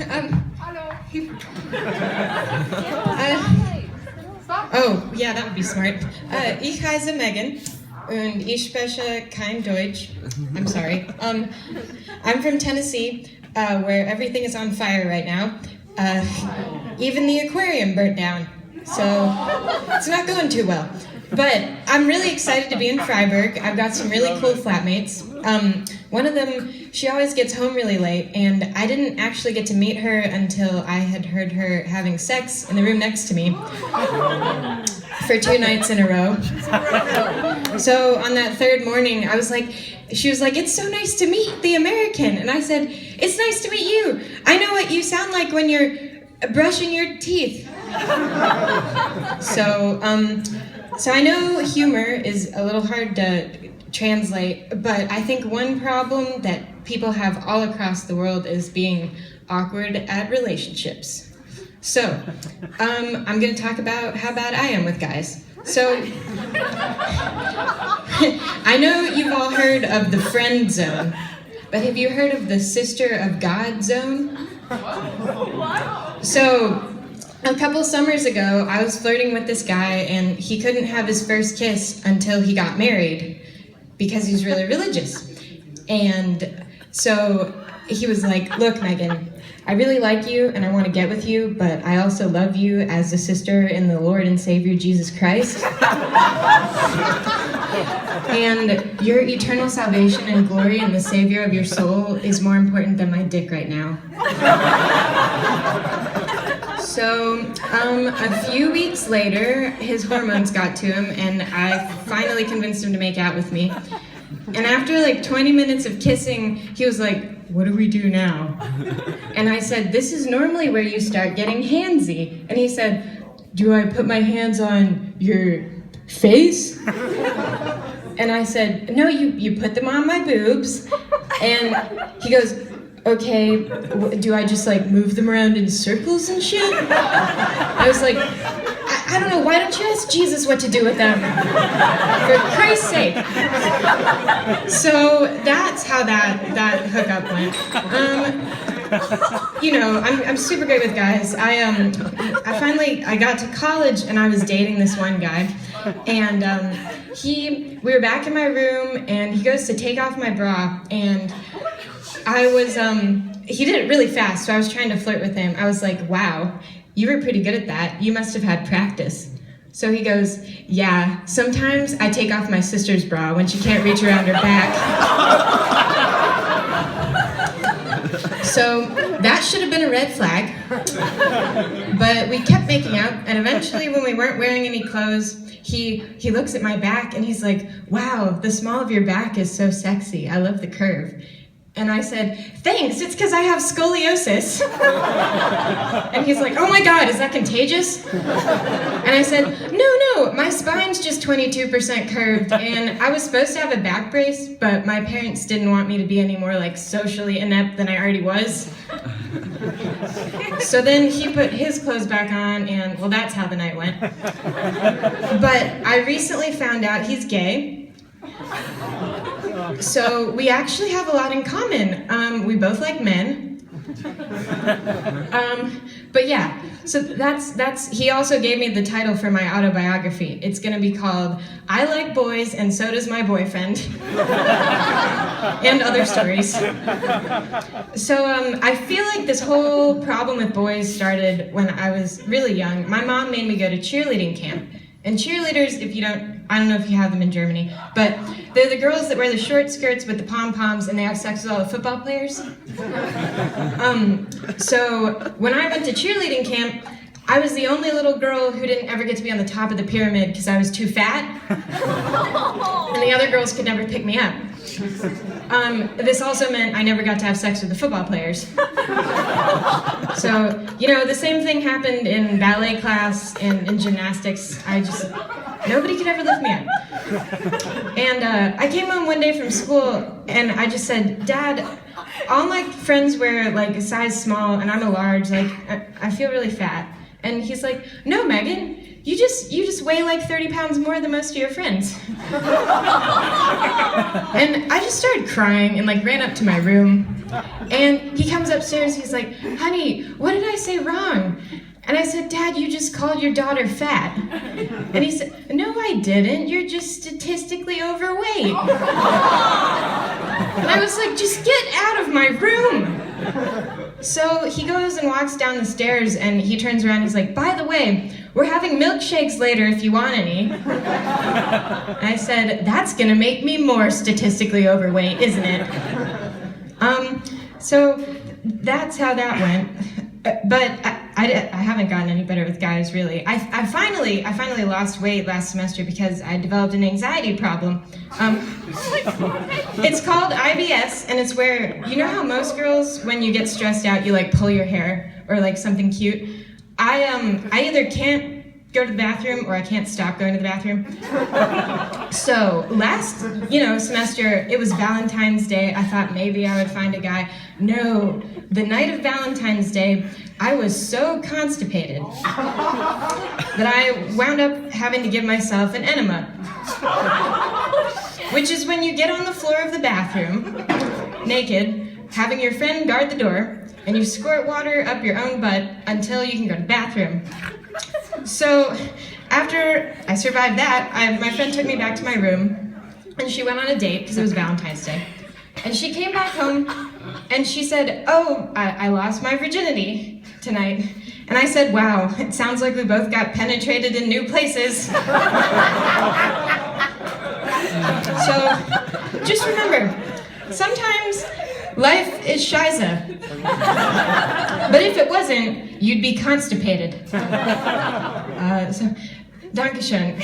Hallo. Oh, yeah, that would be smart. Ich heiße Megan und ich spreche kein Deutsch. I'm sorry. I'm from Tennessee, where everything is on fire right now. Even the aquarium burnt down, so it's not going too well. But I'm really excited to be in Freiburg. I've got some really cool flatmates. One of them, she always gets home really late, and I didn't actually get to meet her until I had heard her having sex in the room next to me for 2 nights in a row. So on that third morning, she was like, "It's so nice to meet the American." And I said, "It's nice to meet you. I know what you sound like when you're brushing your teeth." So I know humor is a little hard to translate, but I think one problem that people have all across the world is being awkward at relationships. So, I'm going to talk about how bad I am with guys. So, I know you've all heard of the friend zone, but have you heard of the sister of God zone? So, a couple summers ago, I was flirting with this guy, and he couldn't have his first kiss until he got married because he's really religious. And so he was like, "Look, Megan, I really like you and I want to get with you, but I also love you as a sister in the Lord and Savior Jesus Christ. And your eternal salvation and glory and the Savior of your soul is more important than my dick right now." So, a few weeks later, his hormones got to him, and I finally convinced him to make out with me. And after like 20 minutes of kissing, he was like, "What do we do now?" And I said, "This is normally where you start getting handsy." And he said, "Do I put my hands on your face?" And I said, "No, you put them on my boobs." And he goes, "Okay, do I just like move them around in circles and shit?" I was like, I don't know, why don't you ask Jesus what to do with them? For Christ's sake. So that's how that hookup went. I'm super great with guys. I got to college and I was dating this one guy, and we were back in my room and he goes to take off my bra, and he did it really fast, so I was trying to flirt with him. I was like, "Wow, you were pretty good at that. You must have had practice." So he goes, "Yeah, sometimes I take off my sister's bra when she can't reach around her back." So that should have been a red flag. But we kept making out, and eventually when we weren't wearing any clothes, he looks at my back and he's like, "Wow, the small of your back is so sexy. I love the curve." And I said, "Thanks, it's because I have scoliosis." And he's like, "Oh my God, is that contagious?" And I said, No, my spine's just 22% curved, and I was supposed to have a back brace, but my parents didn't want me to be any more like socially inept than I already was. So then he put his clothes back on, and well, that's how the night went. But I recently found out he's gay. So we actually have a lot in common. We both like men. But yeah, so that's he also gave me the title for my autobiography. It's gonna be called "I Like Boys and So Does My Boyfriend." And other stories. So I feel like this whole problem with boys started when I was really young. My mom made me go to cheerleading camp. And cheerleaders, I don't know if you have them in Germany, but they're the girls that wear the short skirts with the pom-poms and they have sex with all the football players. So when I went to cheerleading camp, I was the only little girl who didn't ever get to be on the top of the pyramid because I was too fat. And the other girls could never pick me up. This also meant I never got to have sex with the football players. So, the same thing happened in ballet class and in gymnastics. Nobody could ever lift me up. And I came home one day from school and I just said, "Dad, all my friends wear like a size small and I'm a large, like I feel really fat." And he's like, "No, Megan, you just weigh like 30 pounds more than most of your friends. And I just started crying and like ran up to my room. And he comes upstairs, he's like, honey, what did I say wrong? And I said, Dad, you just called your daughter fat. And he said, no, I didn't. You're just statistically overweight. And I was like, just get out of my room. So he goes and walks down the stairs and he turns around and he's like, by the way, we're having milkshakes later if you want any. And I said, that's gonna make me more statistically overweight, isn't it? So that's how that went. But I haven't gotten any better with guys, really. I finally lost weight last semester because I developed an anxiety problem. It's called IBS, and it's where, you know how most girls, when you get stressed out, you like pull your hair or like something cute? I either can't go to the bathroom or I can't stop going to the bathroom. So last, semester, it was Valentine's Day. I thought maybe I would find a guy. No, the night of Valentine's Day, I was so constipated that I wound up having to give myself an enema. Which is when you get on the floor of the bathroom, naked, having your friend guard the door, and you squirt water up your own butt until you can go to the bathroom. So after I survived that, my friend took me back to my room, and she went on a date because it was Valentine's Day. And she came back home, and she said, oh, I lost my virginity tonight. And I said, wow, it sounds like we both got penetrated in new places. So just remember, sometimes life is shiza. But if it wasn't, you'd be constipated. So, Dankeschön.